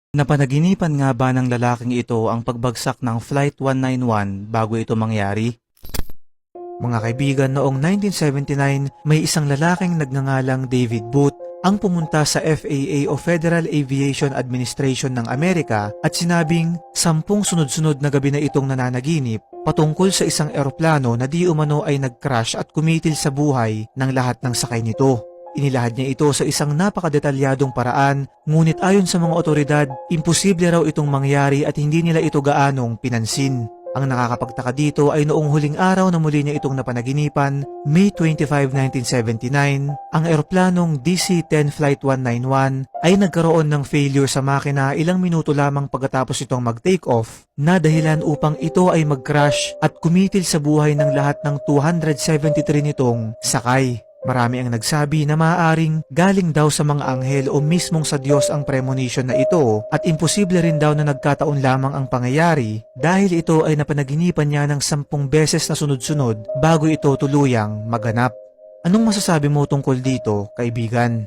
Napanaginipan nga ba ng lalaking ito ang pagbagsak ng Flight 191 bago ito mangyari? Mga kaibigan, noong 1979, may isang lalaking nagngangalang David Booth ang pumunta sa FAA o Federal Aviation Administration ng Amerika at sinabing 10 sunod-sunod na gabi na itong nananaginip patungkol sa isang eroplano na di umano ay nag-crash at kumitil sa buhay ng lahat ng sakay nito. Inilahad niya ito sa isang napakadetalyadong paraan, ngunit ayon sa mga otoridad, imposible raw itong mangyari at hindi nila ito gaanong pinansin. Ang nakakapagtaka dito ay noong huling araw na muli niya itong napanaginipan, May 25, 1979, ang eroplanong DC-10 Flight 191 ay nagkaroon ng failure sa makina ilang minuto lamang pagkatapos itong mag-take off, na dahilan upang ito ay mag-crash at kumitil sa buhay ng lahat ng 273 nitong sakay. Marami ang nagsabi na maaaring galing daw sa mga anghel o mismong sa Diyos ang premonition na ito at imposible rin daw na nagkataon lamang ang pangyayari dahil ito ay napanaginipan niya ng 10 beses na sunod-sunod bago ito tuluyang maganap. Anong masasabi mo tungkol dito, kaibigan?